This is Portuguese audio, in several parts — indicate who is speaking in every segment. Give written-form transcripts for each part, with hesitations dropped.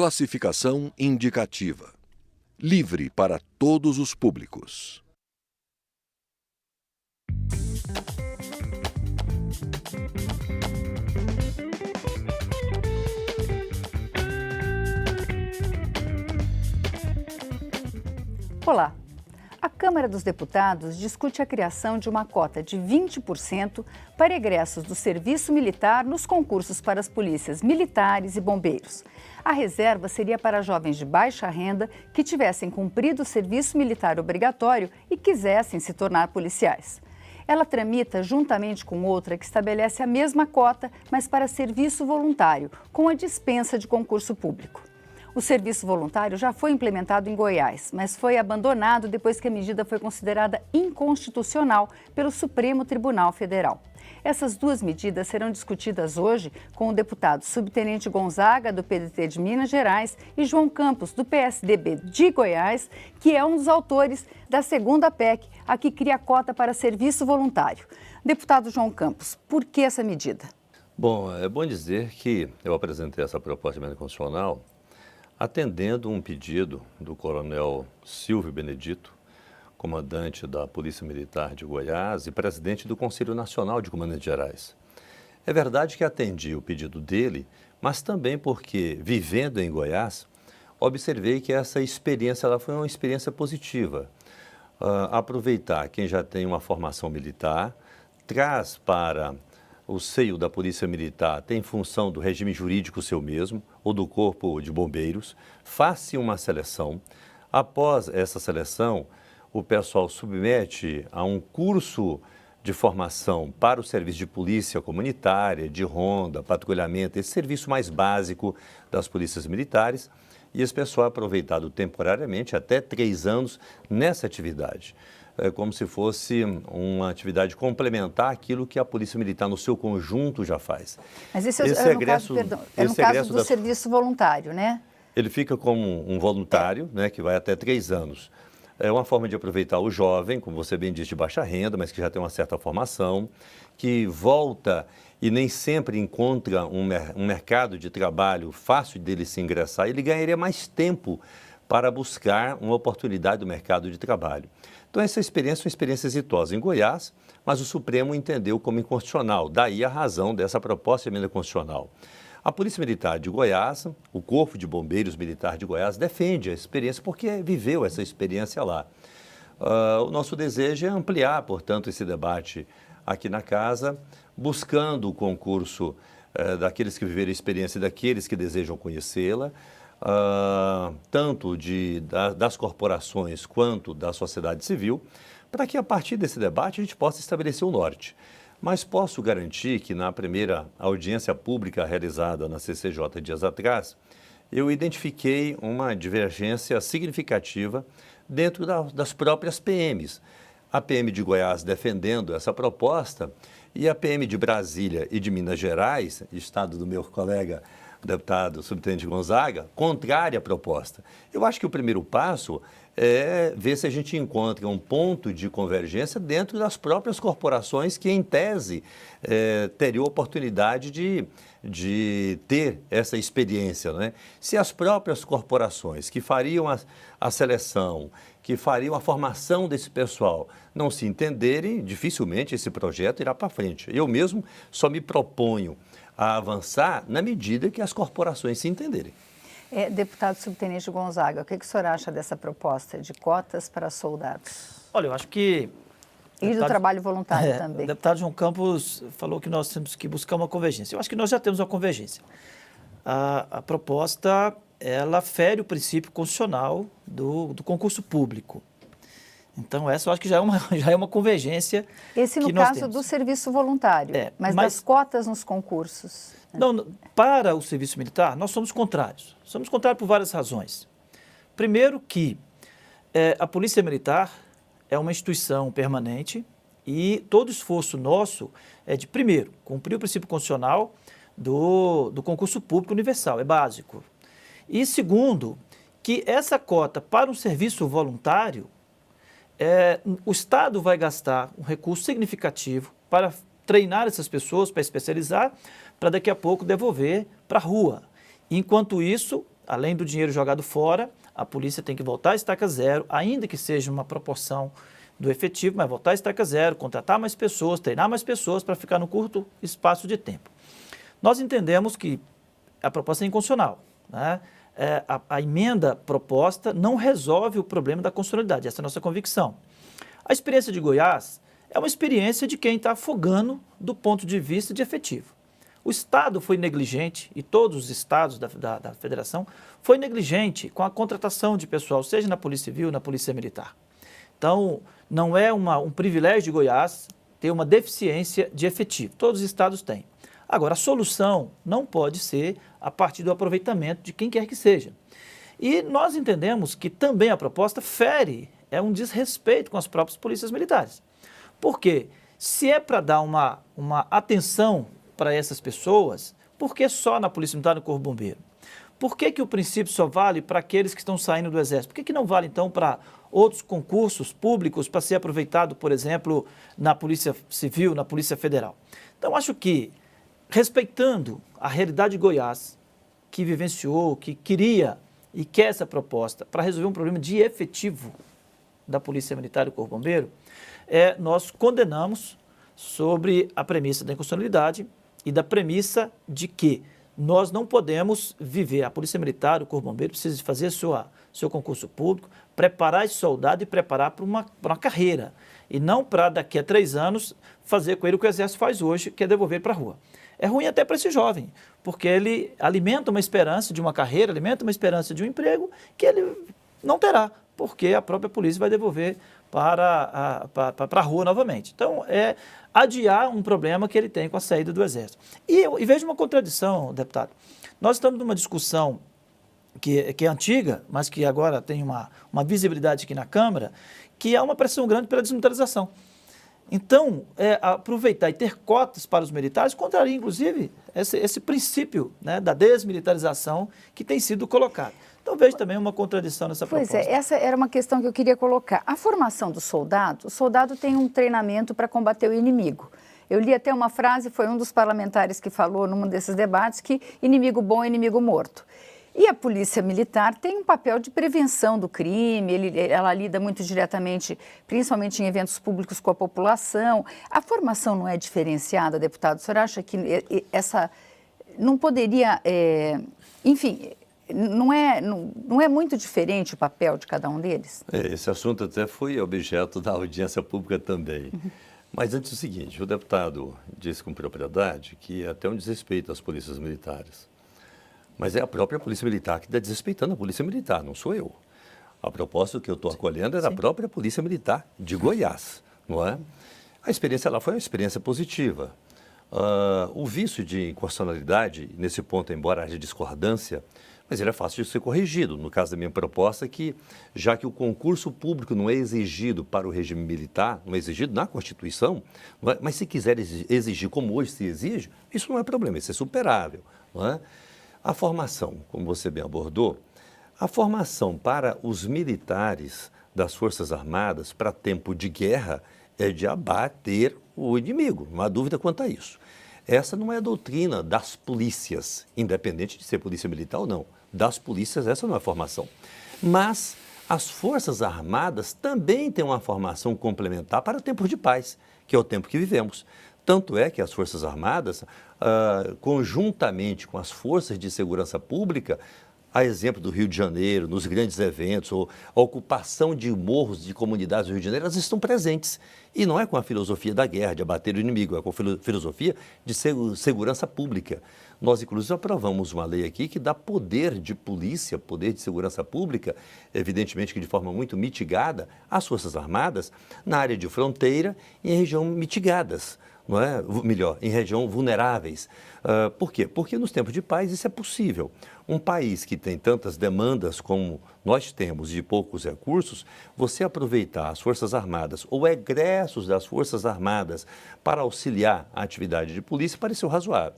Speaker 1: Classificação indicativa. Livre para todos os públicos.
Speaker 2: Olá! A Câmara dos Deputados discute a criação de uma cota de 20% para egressos do serviço militar nos concursos para as polícias militares e bombeiros. A reserva seria para jovens de baixa renda que tivessem cumprido o serviço militar obrigatório e quisessem se tornar policiais. Ela tramita juntamente com outra que estabelece a mesma cota, mas para serviço voluntário, com a dispensa de concurso público. O serviço voluntário já foi implementado em Goiás, mas foi abandonado depois que a medida foi considerada inconstitucional pelo Supremo Tribunal Federal. Essas duas medidas serão discutidas hoje com o deputado subtenente Gonzaga, do PDT de Minas Gerais, e João Campos, do PSDB de Goiás, que é um dos autores da segunda PEC, a que cria a cota para serviço voluntário. Deputado João Campos, por que essa medida?
Speaker 3: Bom, é bom dizer que eu apresentei essa proposta de emenda constitucional atendendo um pedido do coronel Silvio Benedito, comandante da Polícia Militar de Goiás e presidente do Conselho Nacional de Comandantes Gerais. É verdade que atendi o pedido dele, mas também porque, vivendo em Goiás, observei que essa experiência ela foi uma experiência positiva. Aproveitar quem já tem uma formação militar, traz para o seio da Polícia Militar, tem função do regime jurídico seu mesmo, ou do Corpo de Bombeiros, faz-se uma seleção. Após essa seleção, o pessoal submete a um curso de formação para o serviço de polícia comunitária, de ronda, patrulhamento, esse serviço mais básico das polícias militares, e esse pessoal é aproveitado temporariamente, até 3 anos, nessa atividade. É como se fosse uma atividade complementar àquilo que a Polícia Militar, no seu conjunto, já faz.
Speaker 2: Mas esse é no caso do serviço voluntário, né?
Speaker 3: Ele fica como um voluntário, né, que vai até 3 anos. É uma forma de aproveitar o jovem, como você bem disse, de baixa renda, mas que já tem uma certa formação, que volta e nem sempre encontra um mercado de trabalho fácil dele se ingressar, ele ganharia mais tempo para buscar uma oportunidade do mercado de trabalho. Então, essa experiência é uma experiência exitosa em Goiás, mas o Supremo entendeu como inconstitucional, daí a razão dessa proposta de emenda constitucional. A Polícia Militar de Goiás, o Corpo de Bombeiros Militar de Goiás, defende a experiência porque viveu essa experiência lá. O nosso desejo é ampliar, portanto, esse debate aqui na casa, buscando o concurso daqueles que viveram a experiência e daqueles que desejam conhecê-la, tanto das corporações quanto da sociedade civil, para que a partir desse debate a gente possa estabelecer o norte. Mas posso garantir que na primeira audiência pública realizada na CCJ dias atrás, eu identifiquei uma divergência significativa dentro das próprias PMs. A PM de Goiás defendendo essa proposta e a PM de Brasília e de Minas Gerais, estado do meu colega deputado subtenente Gonzaga, contrária à proposta. Eu acho que o primeiro passo é ver se a gente encontra um ponto de convergência dentro das próprias corporações que, em tese, teriam oportunidade de ter essa experiência, né? Se as próprias corporações que fariam a seleção, que fariam a formação desse pessoal, não se entenderem, dificilmente esse projeto irá para frente. Eu mesmo só me proponho a avançar na medida que as corporações se entenderem.
Speaker 2: Deputado subtenente Gonzaga, o que o senhor acha dessa proposta de cotas para soldados?
Speaker 4: Olha, eu acho que...
Speaker 2: E do trabalho voluntário também.
Speaker 4: O deputado João Campos falou que nós temos que buscar uma convergência. Eu acho que nós já temos uma convergência. A proposta, ela fere o princípio constitucional do concurso público. Então, essa eu acho que já é uma convergência.
Speaker 2: Esse no caso do serviço voluntário, mas das cotas nos concursos.
Speaker 4: Não, para o serviço militar, nós somos contrários. Somos contrários por várias razões. Primeiro que a Polícia Militar é uma instituição permanente e todo esforço nosso é de, primeiro, cumprir o princípio constitucional do concurso público universal, é básico. E segundo, que essa cota para um serviço voluntário, o Estado vai gastar um recurso significativo para treinar essas pessoas, para especializar, para daqui a pouco devolver para a rua. Enquanto isso, além do dinheiro jogado fora, a polícia tem que voltar a estaca zero, ainda que seja uma proporção do efetivo, mas voltar a estaca zero, contratar mais pessoas, treinar mais pessoas para ficar no curto espaço de tempo. Nós entendemos que a proposta é inconstitucional, né? A emenda proposta não resolve o problema da constitucionalidade, essa é a nossa convicção. A experiência de Goiás é uma experiência de quem está afogando do ponto de vista de efetivo. O Estado foi negligente, e todos os estados da federação, foi negligente com a contratação de pessoal, seja na Polícia Civil, na Polícia Militar. Então, não é um privilégio de Goiás ter uma deficiência de efetivo, todos os estados têm. Agora, a solução não pode ser a partir do aproveitamento de quem quer que seja. E nós entendemos que também a proposta é um desrespeito com as próprias polícias militares. Por quê? Se é para dar uma atenção para essas pessoas, por que só na Polícia Militar e no Corpo Bombeiro? Por que o princípio só vale para aqueles que estão saindo do Exército? Por que não vale, então, para outros concursos públicos para ser aproveitado, por exemplo, na Polícia Civil, na Polícia Federal? Então, acho que, respeitando a realidade de Goiás, que vivenciou, que queria e quer essa proposta para resolver um problema de efetivo da Polícia Militar e do Corpo Bombeiro, nós condenamos sobre a premissa da inconstitucionalidade e da premissa de que nós não podemos viver, a Polícia Militar, o Corpo Bombeiro precisa fazer seu concurso público, preparar esse soldado e preparar para uma carreira, e não para daqui a 3 anos fazer com ele o que o Exército faz hoje, que é devolver ele para a rua. É ruim até para esse jovem, porque ele alimenta uma esperança de uma carreira, alimenta uma esperança de um emprego que ele não terá, porque a própria polícia vai devolver para a rua novamente. Então, é adiar um problema que ele tem com a saída do Exército. E vejo uma contradição, deputado. Nós estamos numa discussão que é antiga, mas que agora tem uma visibilidade aqui na Câmara, que há uma pressão grande pela desmilitarização. Então, aproveitar e ter cotas para os militares contraria, inclusive, esse princípio, né, da desmilitarização que tem sido colocado. Então, vejo também uma contradição nessa proposta.
Speaker 2: Pois é, essa era uma questão que eu queria colocar. A formação do soldado, o soldado tem um treinamento para combater o inimigo. Eu li até uma frase, foi um dos parlamentares que falou num desses debates, que inimigo bom é inimigo morto. E a Polícia Militar tem um papel de prevenção do crime, ela lida muito diretamente, principalmente em eventos públicos, com a população. A formação não é diferenciada, deputado? O senhor acha que essa não poderia, enfim, não é muito diferente o papel de cada um deles?
Speaker 3: Esse assunto até foi objeto da audiência pública também. Mas antes o seguinte, o deputado disse com propriedade que é até um desrespeito às polícias militares. Mas é a própria Polícia Militar que está desrespeitando a Polícia Militar, não sou eu. A proposta que eu estou acolhendo é da própria Polícia Militar de Goiás, não é? A experiência lá foi uma experiência positiva. O vício de inconstitucionalidade, nesse ponto, embora haja discordância, mas ele é fácil de ser corrigido. No caso da minha proposta, que já que o concurso público não é exigido para o regime militar, não é exigido na Constituição, não é? Mas se quiser exigir como hoje se exige, isso não é problema, isso é superável, não é? A formação, como você bem abordou, a formação para os militares das Forças Armadas para tempo de guerra é de abater o inimigo, não há dúvida quanto a isso. Essa não é a doutrina das polícias, independente de ser polícia militar ou não. Das polícias, essa não é a formação. Mas as Forças Armadas também têm uma formação complementar para o tempo de paz, que é o tempo que vivemos. Tanto é que as Forças Armadas, conjuntamente com as Forças de Segurança Pública, a exemplo do Rio de Janeiro, nos grandes eventos, ou a ocupação de morros de comunidades do Rio de Janeiro, elas estão presentes. E não é com a filosofia da guerra, de abater o inimigo, é com a filosofia de segurança pública. Nós, inclusive, aprovamos uma lei aqui que dá poder de polícia, poder de segurança pública, evidentemente que de forma muito mitigada, às Forças Armadas, na área de fronteira e em região mitigadas. Não é? Melhor, em região vulneráveis. Por quê? Porque nos tempos de paz isso é possível. Um país que tem tantas demandas como nós temos de poucos recursos, você aproveitar as Forças Armadas ou egressos das Forças Armadas para auxiliar a atividade de polícia pareceu razoável.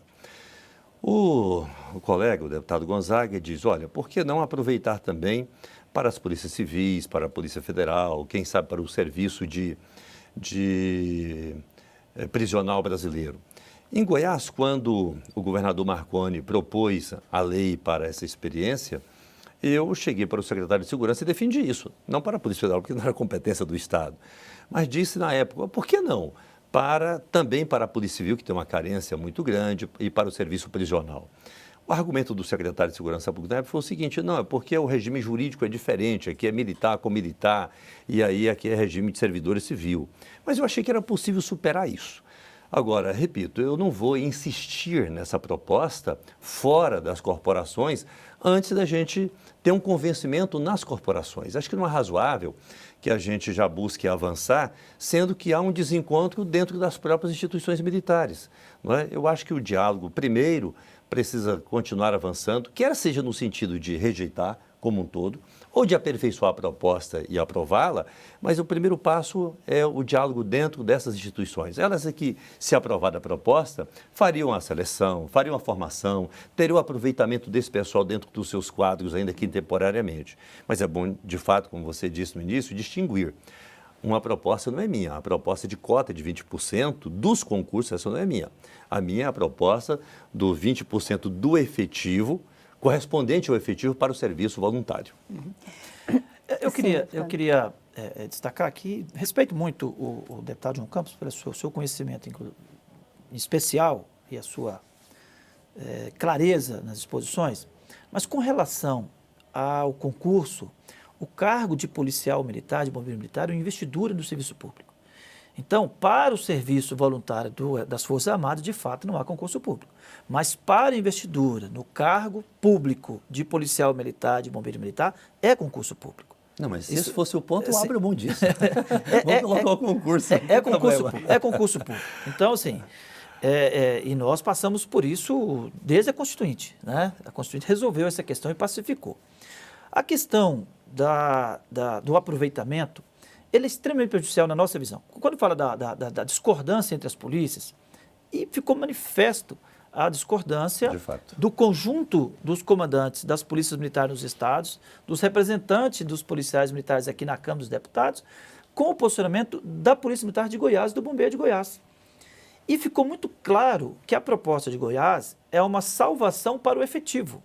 Speaker 3: O colega, o deputado Gonzaga, diz, olha, por que não aproveitar também para as polícias civis, para a Polícia Federal, quem sabe para o serviço de prisional brasileiro. Em Goiás, quando o governador Marconi propôs a lei para essa experiência, eu cheguei para o secretário de Segurança e defendi isso. Não para a Polícia Federal, porque não era competência do Estado. Mas disse na época, por que não? Também para a Polícia Civil, que tem uma carência muito grande, e para o serviço prisional. O argumento do secretário de Segurança Pública foi o seguinte, não, é porque o regime jurídico é diferente, aqui é militar com militar, e aí aqui é regime de servidor civil. Mas eu achei que era possível superar isso. Agora, repito, eu não vou insistir nessa proposta fora das corporações antes da gente ter um convencimento nas corporações. Acho que não é razoável que a gente já busque avançar, sendo que há um desencontro dentro das próprias instituições militares. Não é? Eu acho que o diálogo, primeiro, precisa continuar avançando, quer seja no sentido de rejeitar como um todo, ou de aperfeiçoar a proposta e aprová-la, mas o primeiro passo é o diálogo dentro dessas instituições. Elas aqui, se aprovada a proposta, fariam a seleção, fariam a formação, teriam o aproveitamento desse pessoal dentro dos seus quadros, ainda que temporariamente. Mas é bom, de fato, como você disse no início, distinguir. Uma proposta não é minha, a proposta de cota de 20% dos concursos, essa não é minha. A minha é a proposta do 20% do efetivo, correspondente ao efetivo para o serviço voluntário.
Speaker 4: Eu queria destacar aqui, respeito muito o deputado João Campos pelo seu conhecimento em especial e a sua clareza nas exposições, mas com relação ao concurso, o cargo de policial militar, de bombeiro militar, é uma investidura do serviço público. Então, para o serviço voluntário das Forças Armadas, de fato, não há concurso público. Mas para a investidura no cargo público de policial militar, de bombeiro militar, é concurso público.
Speaker 3: Não, mas se esse fosse o ponto, eu abro mão disso.
Speaker 4: Vamos
Speaker 3: colocar o concurso.
Speaker 4: É concurso público. Então, assim, e nós passamos por isso desde a Constituinte, né? A Constituinte resolveu essa questão e pacificou. A questão do aproveitamento, ele é extremamente prejudicial na nossa visão. Quando fala da discordância entre as polícias, e ficou manifesto a discordância do conjunto dos comandantes das polícias militares nos estados, dos representantes dos policiais militares aqui na Câmara dos Deputados, com o posicionamento da Polícia Militar de Goiás e do Bombeiro de Goiás. E ficou muito claro que a proposta de Goiás é uma salvação para o efetivo.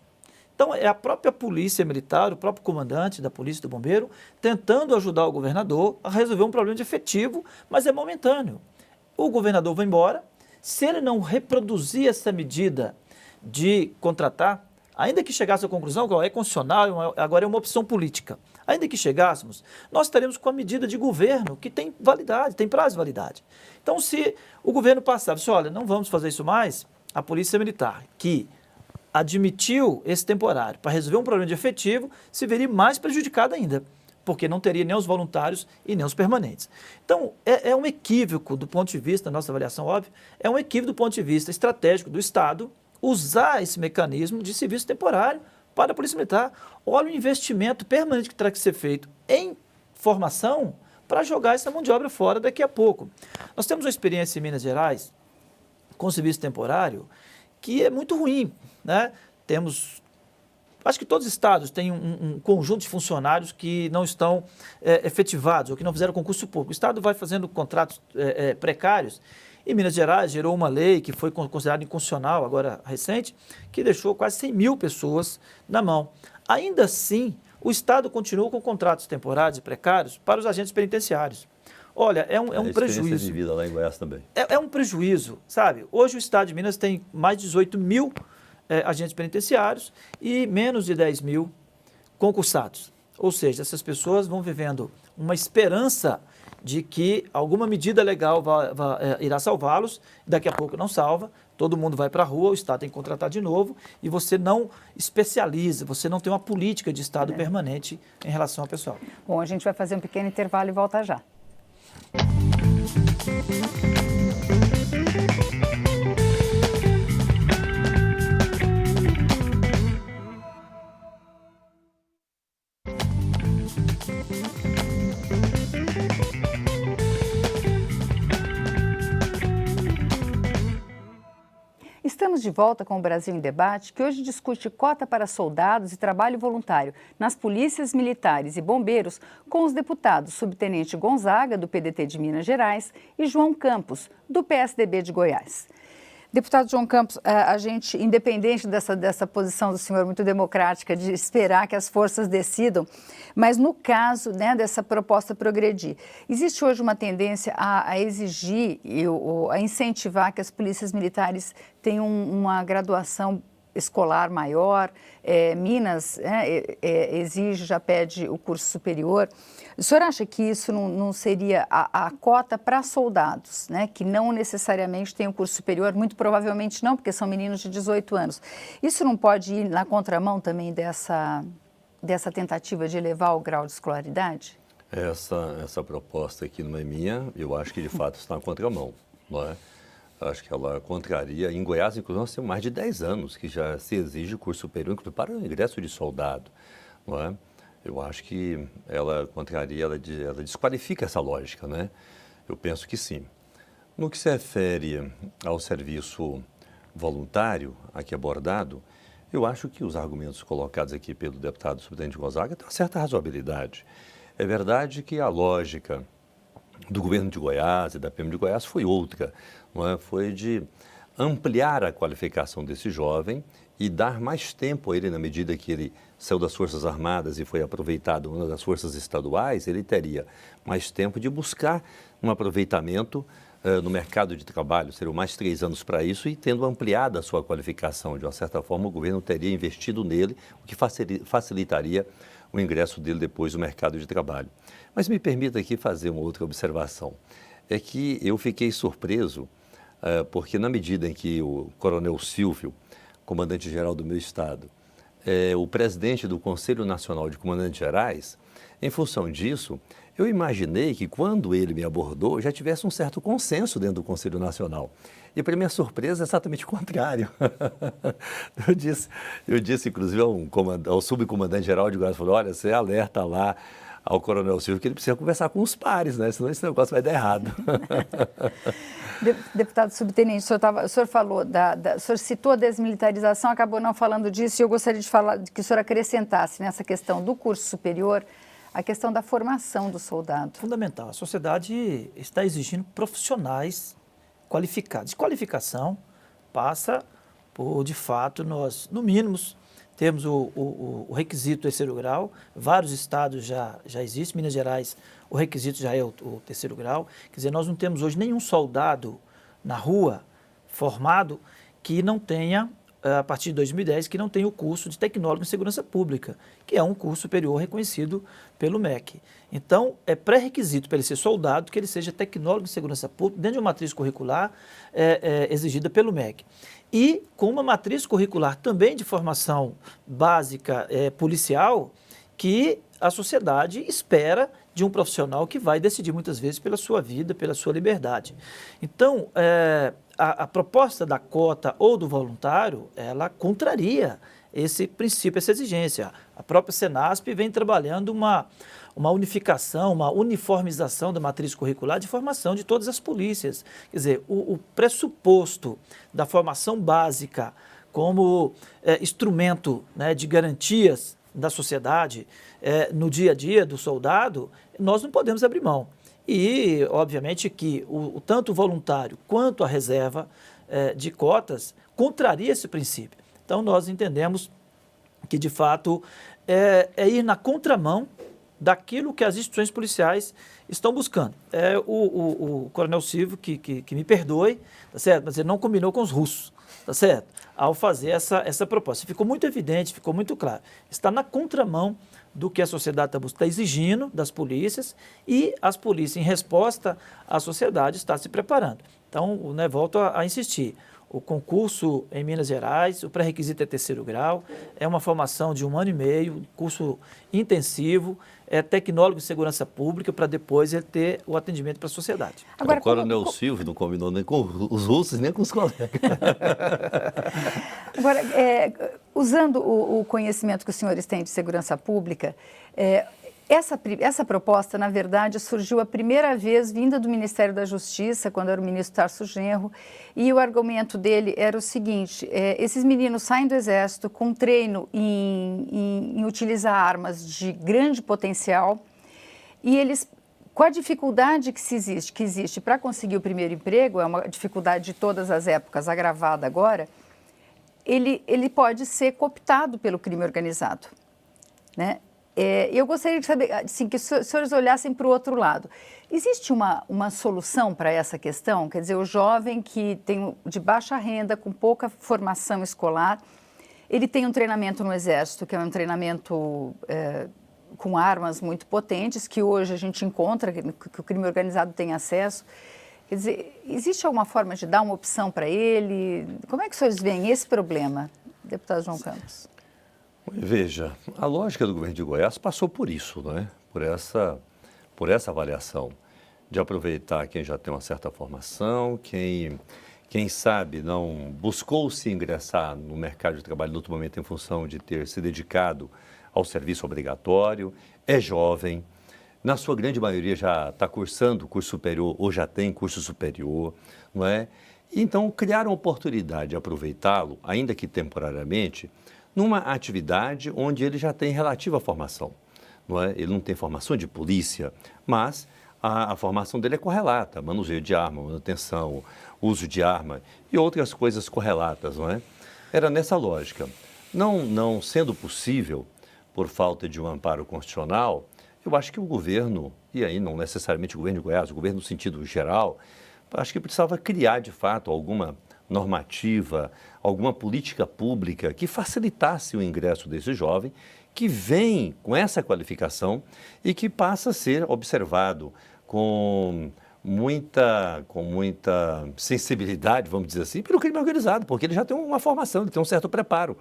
Speaker 4: Então, é a própria polícia militar, o próprio comandante da polícia e do bombeiro, tentando ajudar o governador a resolver um problema de efetivo, mas é momentâneo. O governador vai embora, se ele não reproduzir essa medida de contratar, ainda que chegasse à conclusão que é constitucional, agora é uma opção política, ainda que chegássemos, nós estaremos com a medida de governo que tem validade, tem prazo de validade. Então, se o governo passar, disse, olha, não vamos fazer isso mais, a polícia militar, que admitiu esse temporário para resolver um problema de efetivo, se veria mais prejudicado ainda, porque não teria nem os voluntários e nem os permanentes. Então, é um equívoco do ponto de vista, da nossa avaliação, óbvio, é um equívoco do ponto de vista estratégico do Estado usar esse mecanismo de serviço temporário para a Polícia Militar. Olha o investimento permanente que terá que ser feito em formação para jogar essa mão de obra fora daqui a pouco. Nós temos uma experiência em Minas Gerais com serviço temporário que é muito ruim, né? Acho que todos os estados têm um conjunto de funcionários que não estão efetivados ou que não fizeram concurso público. O Estado vai fazendo contratos precários. E Minas Gerais gerou uma lei que foi considerada inconstitucional, agora recente, que deixou quase 100 mil pessoas na mão. Ainda assim, o Estado continua com contratos temporários e precários para os agentes penitenciários. Olha, é um prejuízo.
Speaker 3: De vida lá em Goiás também.
Speaker 4: É um prejuízo, sabe? Hoje o Estado de Minas tem mais de 18 mil agentes penitenciários e menos de 10 mil concursados. Ou seja, essas pessoas vão vivendo uma esperança de que alguma medida legal irá salvá-los, daqui a pouco não salva, todo mundo vai para a rua, o Estado tem que contratar de novo e você não especializa, você não tem uma política de Estado permanente em relação ao pessoal.
Speaker 2: Bom, a gente vai fazer um pequeno intervalo e volta já. Estamos de volta com o Brasil em Debate, que hoje discute cota para soldados e trabalho voluntário nas polícias militares e bombeiros com os deputados Subtenente Gonzaga, do PDT de Minas Gerais, e João Campos, do PSDB de Goiás. Deputado João Campos, a gente, independente dessa posição do senhor muito democrática de esperar que as forças decidam, mas no caso, né, dessa proposta progredir, existe hoje uma tendência a exigir ou a incentivar que as polícias militares tenham uma graduação escolar maior, Minas exige, já pede o curso superior. O senhor acha que isso não seria a cota para soldados, né, que não necessariamente têm um curso superior? Muito provavelmente não, porque são meninos de 18 anos. Isso não pode ir na contramão também dessa tentativa de elevar o grau de escolaridade?
Speaker 3: Essa proposta aqui não é minha, eu acho que de fato está na contramão, não é? Acho que ela contraria. Em Goiás, inclusive, nós temos mais de 10 anos que já se exige curso superior, inclusive para o ingresso de soldado, não é? Eu acho que ela contraria, ela desqualifica essa lógica, né? Eu penso que sim. No que se refere ao serviço voluntário aqui abordado, eu acho que os argumentos colocados aqui pelo deputado subtenente Gonzaga têm uma certa razoabilidade. É verdade que a lógica do governo de Goiás e da PM de Goiás foi outra, não é? Foi de ampliar a qualificação desse jovem e dar mais tempo a ele, na medida que ele saiu das Forças Armadas e foi aproveitado uma das forças estaduais, ele teria mais tempo de buscar um aproveitamento no mercado de trabalho. Seriam mais 3 anos para isso e tendo ampliado a sua qualificação. De uma certa forma, o governo teria investido nele, o que facilitaria o ingresso dele depois no mercado de trabalho. Mas me permita aqui fazer uma outra observação. É que eu fiquei surpreso porque na medida em que o coronel Silvio, comandante-geral do meu estado, o presidente do Conselho Nacional de Comandantes Gerais, em função disso, eu imaginei que quando ele me abordou já tivesse um certo consenso dentro do Conselho Nacional. E para minha surpresa, é exatamente o contrário. Eu disse inclusive ao subcomandante-geral de Goiás, falou, olha, você alerta lá ao coronel Silvio que ele precisa conversar com os pares, né? Senão esse negócio vai dar errado.
Speaker 2: Deputado subtenente, o senhor falou, o senhor citou a desmilitarização, acabou não falando disso, e eu gostaria de falar que o senhor acrescentasse nessa questão do curso superior a questão da formação do soldado.
Speaker 4: Fundamental. A sociedade está exigindo profissionais qualificados. Qualificação passa por, de fato, nós, no mínimo, temos o requisito terceiro grau. Vários estados já existem. Minas Gerais, o requisito já é o terceiro grau. Quer dizer, nós não temos hoje nenhum soldado na rua formado que não tenha, a partir de 2010, que não tenha o curso de tecnólogo em segurança pública, que é um curso superior reconhecido pelo MEC. Então, é pré-requisito para ele ser soldado que ele seja tecnólogo em segurança pública, dentro de uma matriz curricular exigida pelo MEC. E com uma matriz curricular também de formação básica policial, que a sociedade espera de um profissional que vai decidir muitas vezes pela sua vida, pela sua liberdade. Então, a proposta da cota ou do voluntário, ela contraria esse princípio, essa exigência. A própria Senasp vem trabalhando uma unificação, uma uniformização da matriz curricular de formação de todas as polícias. Quer dizer, o pressuposto da formação básica como instrumento, né, de garantias da sociedade no dia a dia do soldado, nós não podemos abrir mão. E, obviamente, que tanto o voluntário quanto a reserva de cotas contraria esse princípio. Então, nós entendemos que, de fato, é ir na contramão daquilo que as instituições policiais estão buscando. O coronel Silvio, que me perdoe, tá certo? Mas ele não combinou com os russos, tá certo? Ao fazer essa proposta. Ficou muito evidente, ficou muito claro. Está na contramão do que a sociedade está exigindo das polícias e as polícias, em resposta à sociedade, está se preparando. Então, né, volto a insistir. O concurso em Minas Gerais, o pré-requisito é terceiro grau, é uma formação de 1 ano e meio, curso intensivo, é tecnólogo de segurança pública, para depois ele ter o atendimento para a sociedade.
Speaker 3: Agora, o coronel Silvio não combinou nem com os russos, nem com os colegas.
Speaker 2: Agora, usando o conhecimento que os senhores têm de segurança pública, essa proposta, na verdade, surgiu a primeira vez vinda do Ministério da Justiça, quando era o ministro Tarso Genro, e o argumento dele era o seguinte, esses meninos saem do Exército com treino em utilizar armas de grande potencial e eles com a dificuldade que existe para conseguir o primeiro emprego, é uma dificuldade de todas as épocas, agravada agora, ele pode ser cooptado pelo crime organizado, né? Eu gostaria de saber, assim, que os senhores olhassem para o outro lado. Existe uma solução para essa questão? Quer dizer, o jovem que tem de baixa renda, com pouca formação escolar, ele tem um treinamento no Exército, que é um treinamento com armas muito potentes, que hoje a gente encontra, que o crime organizado tem acesso. Quer dizer, existe alguma forma de dar uma opção para ele? Como é que os senhores veem esse problema, deputado João Campos?
Speaker 3: Veja, a lógica do governo de Goiás passou por isso, não é? Por essa avaliação de aproveitar quem já tem uma certa formação, quem sabe não buscou se ingressar no mercado de trabalho no outro momento em função de ter se dedicado ao serviço obrigatório, é jovem, na sua grande maioria já está cursando curso superior ou já tem curso superior, não é? Então, criaram oportunidade de aproveitá-lo, ainda que temporariamente, numa atividade onde ele já tem relativa formação. Não é? Ele não tem formação de polícia, mas a formação dele é correlata, manuseio de arma, manutenção, uso de arma e outras coisas correlatas, não é? Era nessa lógica. Não sendo possível, por falta de um amparo constitucional, eu acho que o governo, e aí não necessariamente o governo de Goiás, o governo no sentido geral, acho que precisava criar, de fato, alguma normativa, alguma política pública que facilitasse o ingresso desse jovem, que vem com essa qualificação e que passa a ser observado com muita sensibilidade, vamos dizer assim, pelo crime organizado, porque ele já tem uma formação, ele tem um certo preparo.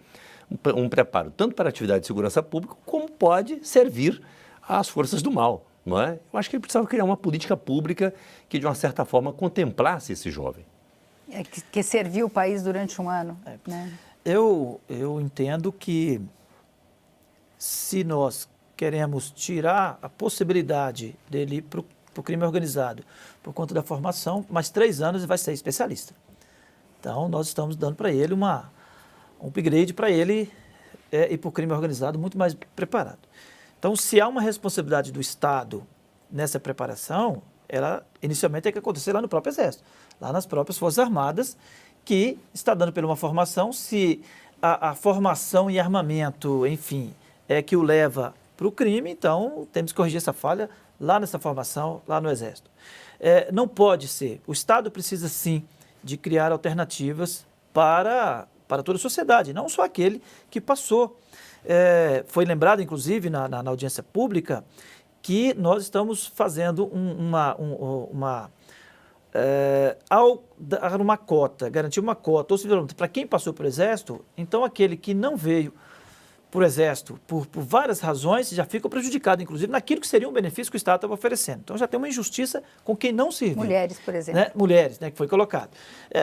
Speaker 3: Um preparo tanto para a atividade de segurança pública, como pode servir às forças do mal, não é? Eu acho que ele precisava criar uma política pública que, de uma certa forma, contemplasse esse jovem.
Speaker 2: Que serviu o país durante um ano, né?
Speaker 4: Eu entendo que se nós queremos tirar a possibilidade dele ir para o crime organizado por conta da formação, mais 3 anos ele vai ser especialista. Então, nós estamos dando para ele um upgrade para ele ir para o crime organizado muito mais preparado. Então, se há uma responsabilidade do Estado nessa preparação, ela inicialmente tem que acontecer lá no próprio Exército, lá nas próprias Forças Armadas, que está dando pela uma formação. Se a formação e armamento, enfim, é que o leva para o crime, então temos que corrigir essa falha lá nessa formação, lá no Exército. Não pode ser. O Estado precisa, sim, de criar alternativas para toda a sociedade, não só aquele que passou. Foi lembrado, inclusive, na audiência pública, que nós estamos fazendo ao dar uma cota, garantir uma cota, ou seja, para quem passou pelo Exército, então aquele que não veio para o Exército por várias razões já fica prejudicado, inclusive, naquilo que seria um benefício que o Estado estava oferecendo. Então já tem uma injustiça com quem não serviu.
Speaker 2: Mulheres, por exemplo.
Speaker 4: Né? Mulheres, né, que foi colocado.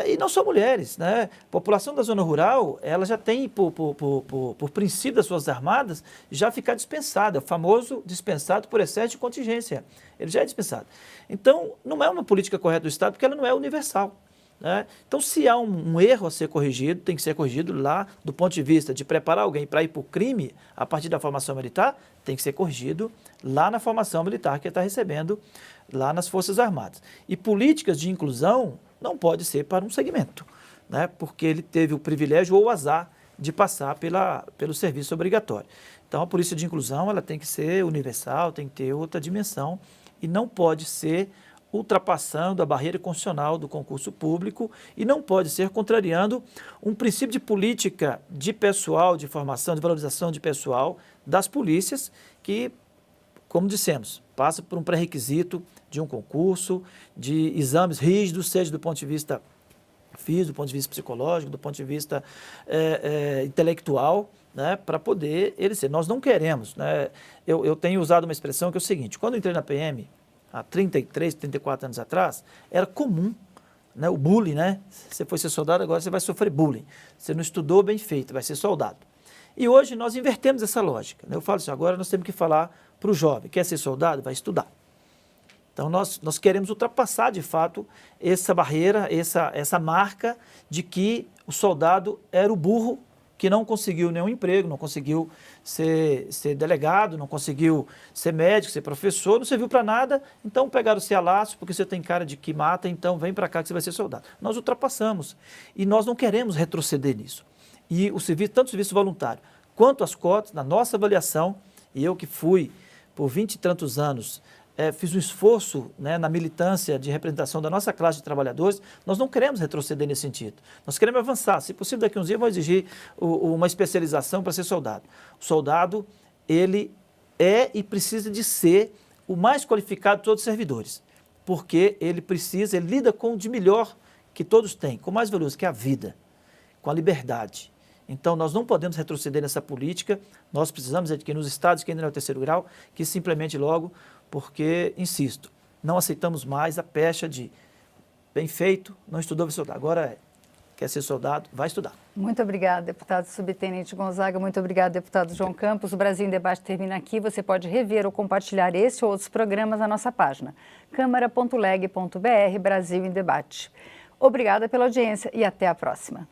Speaker 4: E não só mulheres, né? A população da zona rural, ela já tem, por princípio das Forças Armadas, já ficar dispensada, o famoso dispensado por excesso de contingência. Ele já é dispensado. Então, não é uma política correta do Estado, porque ela não é universal. Né? Então, se há um erro a ser corrigido, tem que ser corrigido lá do ponto de vista de preparar alguém para ir para o crime a partir da formação militar, tem que ser corrigido lá na formação militar que ele está recebendo lá nas Forças Armadas. E políticas de inclusão não pode ser para um segmento, né? Porque ele teve o privilégio ou o azar de passar pelo serviço obrigatório. Então, a política de inclusão ela tem que ser universal, tem que ter outra dimensão e não pode ser ultrapassando a barreira constitucional do concurso público e não pode ser contrariando um princípio de política de pessoal, de formação, de valorização de pessoal das polícias que, como dissemos, passa por um pré-requisito de um concurso, de exames rígidos, seja do ponto de vista físico, do ponto de vista psicológico, do ponto de vista intelectual, né, para poder ele ser. Nós não queremos, né, eu tenho usado uma expressão que é o seguinte: quando eu entrei na PM, há 33, 34 anos atrás, era comum, né, o bullying, né? Você foi ser soldado, agora você vai sofrer bullying. Você não estudou bem feito, vai ser soldado. E hoje nós invertemos essa lógica. Né? Eu falo assim, agora nós temos que falar para o jovem, quer ser soldado? Vai estudar. Então nós queremos ultrapassar, de fato, essa barreira, essa marca de que o soldado era o burro que não conseguiu nenhum emprego, não conseguiu ser delegado, não conseguiu ser médico, ser professor, não serviu para nada, então pegaram-se a laço, porque você tem cara de que mata, então vem para cá que você vai ser soldado. Nós ultrapassamos e nós não queremos retroceder nisso. E o serviço, tanto o serviço voluntário quanto as cotas, na nossa avaliação, e eu que fui por 20 e tantos anos, fiz um esforço, né, na militância de representação da nossa classe de trabalhadores, nós não queremos retroceder nesse sentido. Nós queremos avançar. Se possível, daqui a uns dias vão exigir uma especialização para ser soldado. O soldado, ele é e precisa de ser o mais qualificado de todos os servidores, porque ele lida com o de melhor que todos têm, com o mais valioso, que é a vida, com a liberdade. Então, nós não podemos retroceder nessa política, nós precisamos de que nos estados que ainda não é o terceiro grau, que se implemente logo, porque, insisto, não aceitamos mais a pecha de bem feito, não estudou, vai soldar. Agora, quer ser soldado, vai estudar.
Speaker 2: Muito obrigada, deputado subtenente Gonzaga. Muito obrigada, deputado João Campos. O Brasil em Debate termina aqui. Você pode rever ou compartilhar esse ou outros programas na nossa página, câmara.leg.br Brasil em Debate. Obrigada pela audiência e até a próxima.